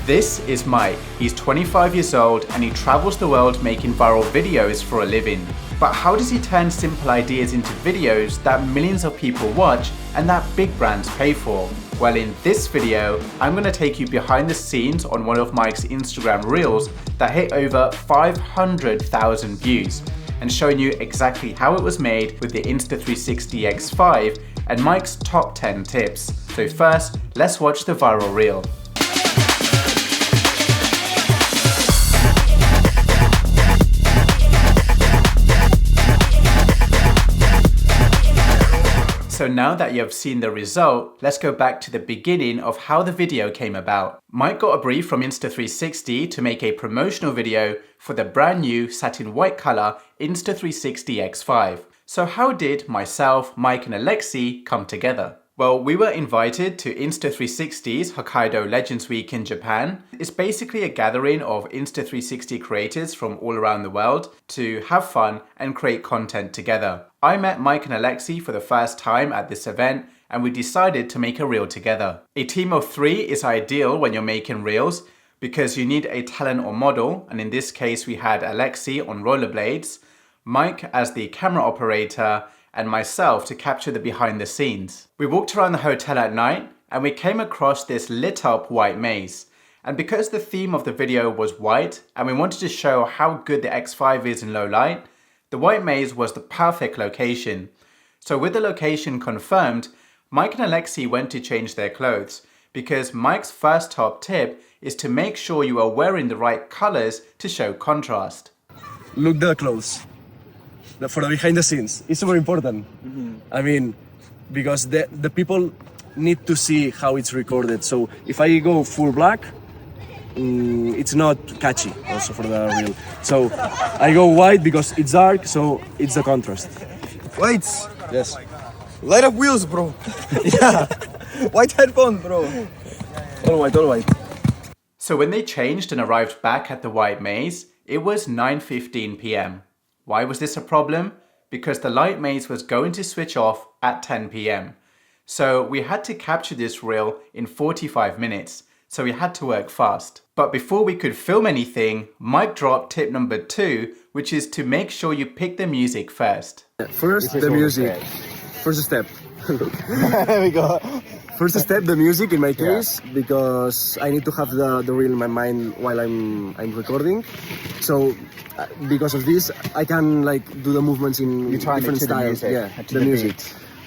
This is Mike. He's 25 years old and he travels the world making viral videos for a living. But how does he turn simple ideas into videos that millions of people watch and that big brands pay for? Well, in this video, I'm going to take you behind the scenes on one of Mike's Instagram Reels that hit over 500,000 views and showing you exactly how it was made with the Insta360 X5 and Mike's top 10 tips. So first, let's watch the viral reel. So now that you have seen the result, let's go back to the beginning of how the video came about. Mike got a brief from Insta360 to make a promotional video for the brand new satin white color Insta360 X5. So how did myself, Mike and Alexi come together? Well, we were invited to Insta360's Hokkaido Legends Week in Japan. It's basically a gathering of Insta360 creators from all around the world to have fun and create content together. I met Mike and Alexi for the first time at this event and we decided to make a reel together. A team of 3 is ideal when you're making reels because you need a talent or model, and in this case we had Alexi on rollerblades, Mike as the camera operator, and myself to capture the behind the scenes. We walked around the hotel at night and we came across this lit up white maze. And because the theme of the video was white and we wanted to show how good the X5 is in low light, the white maze was the perfect location. So with the location confirmed, Mike and Alexi went to change their clothes because Mike's first top tip is to make sure you are wearing the right colors to show contrast. Look the clothes. For the behind the scenes, it's super important. I mean, because the people need to see how it's recorded. So if I go full black, it's not catchy also for the reel. So I go white because it's dark, so it's the contrast. Lights. Yes. Light up wheels, bro. Yeah. White headphone, bro. All white, all white. So when they changed and arrived back at the white maze, it was 9:15 p.m. Why was this a problem? Because the light maze was going to switch off at 10 p.m. So we had to capture this reel in 45 minutes. So we had to work fast. But before we could film anything, Mike dropped tip number 2, which is to make sure you pick the music first. First, the music. First step. There we go. First step, the music in my case, because I need to have the reel in my mind while I'm recording. So because of this, I can like do the movements in different styles. The music.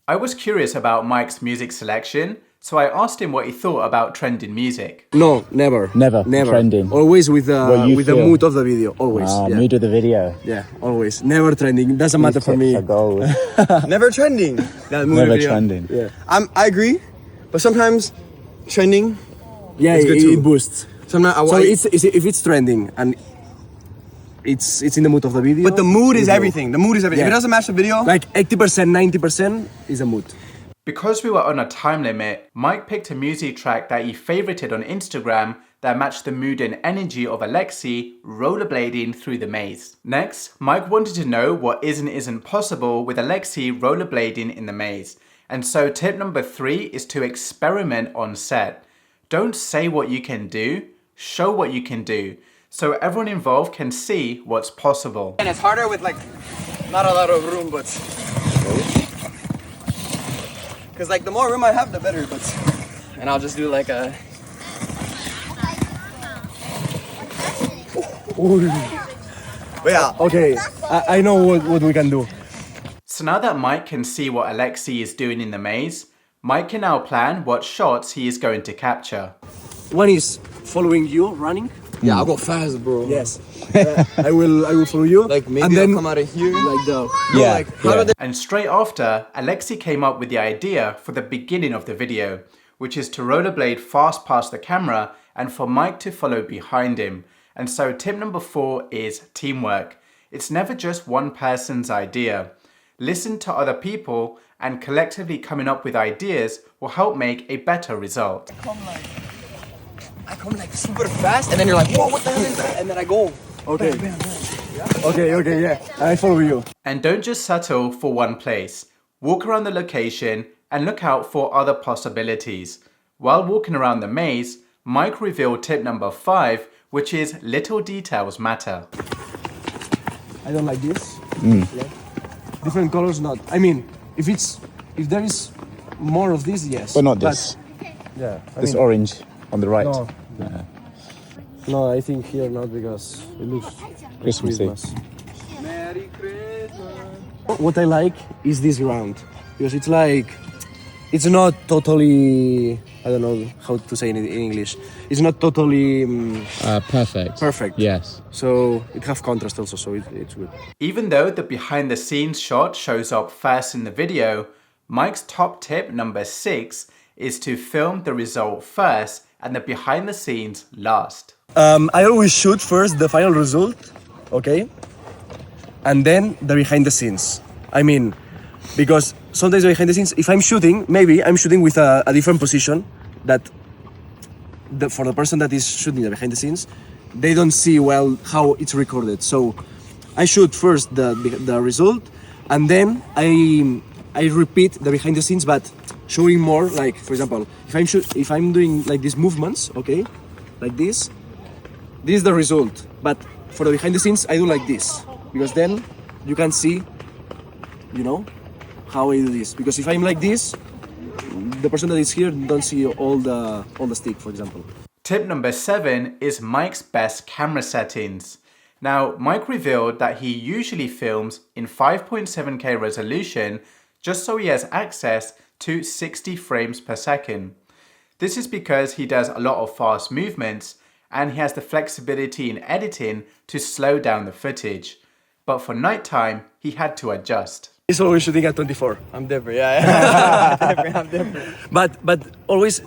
I was curious about Mike's music selection, so I asked him what he thought about trending music. No, never. Never trending. Always with the mood of the video. Always. Mood of the video. Yeah, always. Never trending. Doesn't matter for me. Never trending. Never trending. Yeah. I agree, but sometimes trending. Yeah, it's good it boosts. Sometimes So if it's trending and it's in the mood of the video. but the mood is everything. The mood is everything. Yeah. If it doesn't match the video, Like 80%, 90% is the mood. Because we were on a time limit, Mike picked a music track that he favorited on Instagram that matched the mood and energy of Alexi rollerblading through the maze. Next, Mike wanted to know what isn't possible with Alexi rollerblading in the maze. And so tip number 3 is to experiment on set. Don't say what you can do, show what you can do, so everyone involved can see what's possible. and it's harder with like not a lot of room, but because like the more room I have, the better. But and I'll just do like a. But yeah. Okay, I know what we can do. So now that Mike can see what Alexi is doing in the maze, Mike can now plan what shots he is going to capture. One is following you, running. Yeah, I'll go fast, bro. Yes. I will follow you. Like maybe and then I'll come out of here. like the. Yeah. Like how do they? And straight after, Alexi came up with the idea for the beginning of the video, which is to rollerblade fast past the camera and for Mike to follow behind him. And so tip number 4 is teamwork. It's never just one person's idea. Listen to other people and collectively coming up with ideas will help make a better result. I come like super fast, and then you're like, whoa, what the hell is that? And then I go. Okay. Bam, bam, bam. Okay, yeah. I follow you. And don't just settle for one place. Walk around the location and look out for other possibilities. While walking around the maze, Mike revealed tip number 5, which is little details matter. I don't like this. Yeah. Different colors, not. I mean, if there is more of this, yes. But not this. Yeah. This orange on the right. No. No, I think here not because it looks like Christmassy. Christmas. Merry Christmas. What I like is this ground because it's like, it's not totally. I don't know how to say it in English. It's not totally Perfect. perfect. Yes. So it have contrast also, so it's good. Even though the behind the scenes shot shows up first in the video, Mike's top tip number 6 is to film the result first and the behind the scenes last. I always shoot first the final result, okay? And then the behind the scenes. I mean, because sometimes the behind the scenes, if I'm shooting, maybe I'm shooting with a different position that for the person that is shooting the behind the scenes, they don't see well how it's recorded. So I shoot first the result, and then I repeat the behind the scenes, but showing more. Like, for example, if I'm doing like these movements, okay, like this is the result. But for the behind the scenes, I do like this because then you can see, you know, how I do this. Because if I'm like this, the person that is here don't see all the stick, for example. Tip number 7 is Mike's best camera settings. Now, Mike revealed that he usually films in 5.7K resolution just so he has access to 60 frames per second. This is because he does a lot of fast movements and he has the flexibility in editing to slow down the footage. But for nighttime, he had to adjust. He's always shooting at 24. I'm different, yeah. I'm different. But always,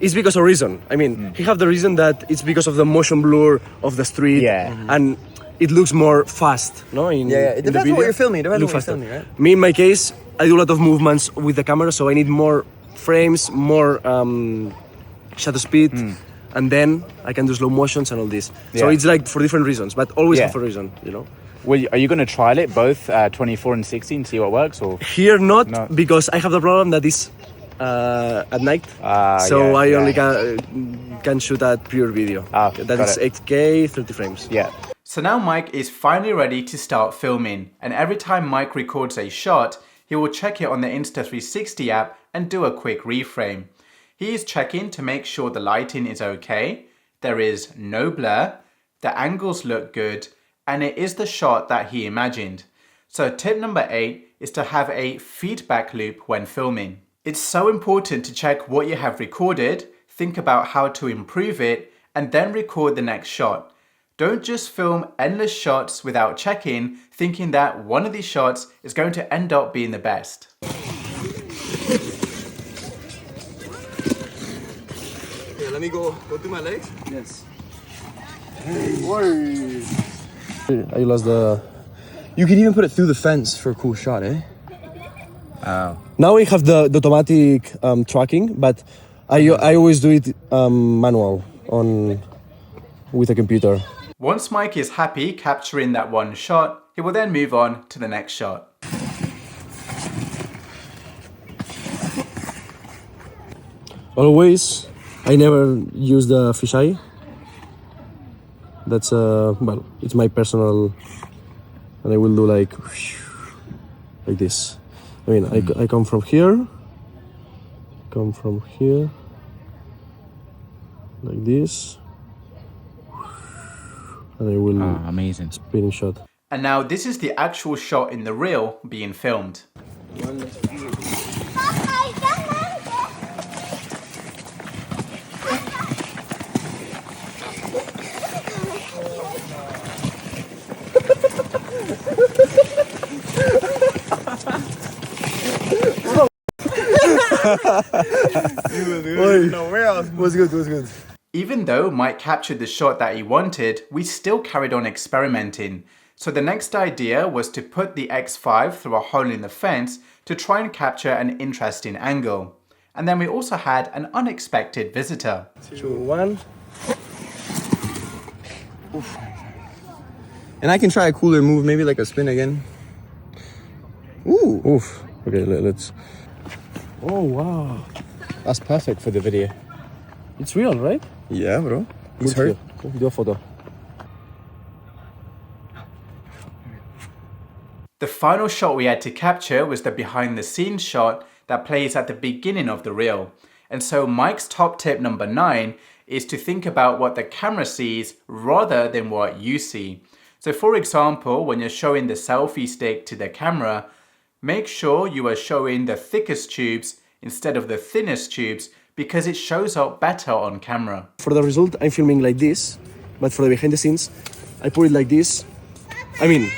it's because of reason. I mean, he have the reason that it's because of the motion blur of the street. Yeah. And it looks more fast, no? Yeah, it in the depends on video. what you're filming. Depends on Look what you're faster. filming, right? Me, in my case, I do a lot of movements with the camera, so I need more frames, more shutter speed, and then I can do slow motions and all this. So Yeah. it's like for different reasons, but always Yeah. have a reason, you know? Well, are you going to trial it both 24 and 60 and see what works? Or Here not, No. because I have the problem that is at night, so yeah, I yeah. only can shoot at pure video. Ah, That got is it. 8K, 30 frames. yeah. So now Mike is finally ready to start filming, and every time Mike records a shot, he will check it on the Insta360 app and do a quick reframe. He is checking to make sure the lighting is okay, there is no blur, the angles look good, and it is the shot that he imagined. So tip number 8 is to have a feedback loop when filming. It's so important to check what you have recorded, think about how to improve it, and then record the next shot. Don't just film endless shots without checking, thinking that one of these shots is going to end up being the best. Yeah, let me go through my legs. Yes. I lost the... You can even put it through the fence for a cool shot, eh? Now we have the automatic tracking, but I always do it manual with a computer. Once Mike is happy capturing that one shot, he will then move on to the next shot. Always, I never use the fisheye. That's well, it's my personal, and I will do like this. I mean, I come from here, like this, and I will Amazing. spinning shot. And now this is the actual shot in the reel being filmed. Was good. Even though Mike captured the shot that he wanted, we still carried on experimenting. So the next idea was to put the X5 through a hole in the fence to try and capture an interesting angle. And then we also had an unexpected visitor. 2, 1. And I can try a cooler move, maybe like a spin again. Ooh. Oof. Okay, let's. Oh wow, That's perfect for the video. it's real, right? Yeah, bro. He's hurt. Do a photo. The final shot we had to capture was the behind the scenes shot that plays at the beginning of the reel. And so Mike's top tip number 9 is to think about what the camera sees rather than what you see. So for example, when you're showing the selfie stick to the camera, make sure you are showing the thickest tubes instead of the thinnest tubes because it shows up better on camera. For the result, I'm filming like this, but for the behind the scenes, I put it like this. I mean,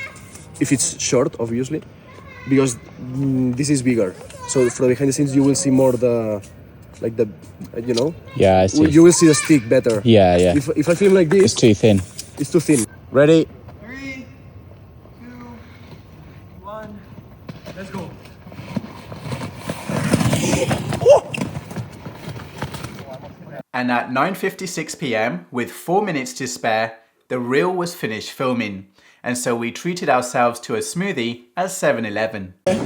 if it's short, obviously, because this is bigger. So for the behind the scenes, you will see more you know? Yeah, I see. You will see the stick better. Yeah, yeah. If I film like this, It's too thin. it's too thin. Ready? 3, 2, 1, let's go. And at 9:56 p.m, with 4 minutes to spare, the reel was finished filming. And so we treated ourselves to a smoothie at 7-Eleven. Okay.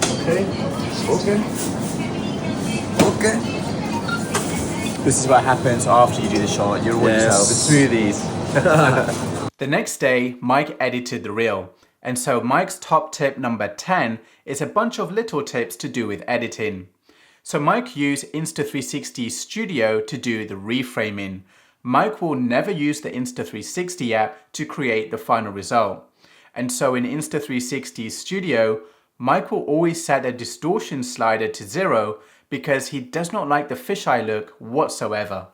This is what happens after you do the shot. You reward yourself with smoothies. The next day, Mike edited the reel. And so Mike's top tip number 10 is a bunch of little tips to do with editing. So Mike used Insta360 Studio to do the reframing. Mike will never use the Insta360 app to create the final result. And so in Insta360 Studio, Mike will always set the distortion slider to 0 because he does not like the fisheye look whatsoever.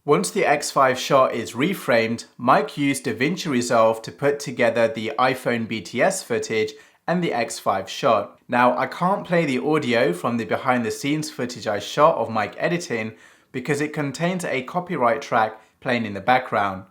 Once the X5 shot is reframed, Mike used DaVinci Resolve to put together the iPhone BTS footage and the X5 shot. Now, I can't play the audio from the behind the scenes footage I shot of Mike editing because it contains a copyright track playing in the background.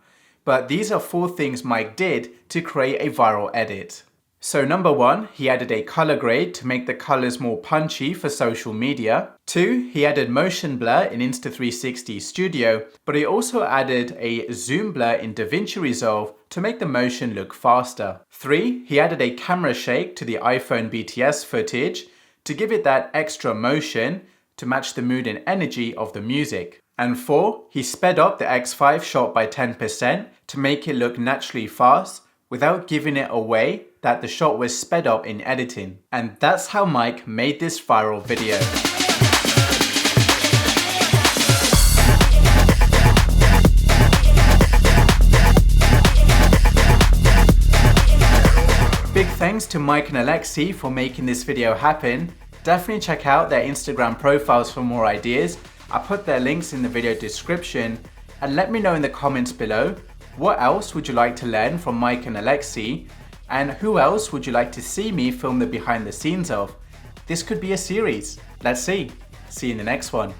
But these are 4 things Mike did to create a viral edit. So number 1, he added a color grade to make the colors more punchy for social media. 2, he added motion blur in Insta360 Studio, but he also added a zoom blur in DaVinci Resolve to make the motion look faster. 3, he added a camera shake to the iPhone BTS footage to give it that extra motion to match the mood and energy of the music. And 4, he sped up the X5 shot by 10% to make it look naturally fast without giving it away that the shot was sped up in editing. And that's how Mike made this viral video. Big thanks to Mike and Alexi for making this video happen. Definitely check out their Instagram profiles for more ideas. I put their links in the video description, and let me know in the comments below, what else would you like to learn from Mike and Alexi? And who else would you like to see me film the behind the scenes of? This could be a series. Let's see. See you in the next one.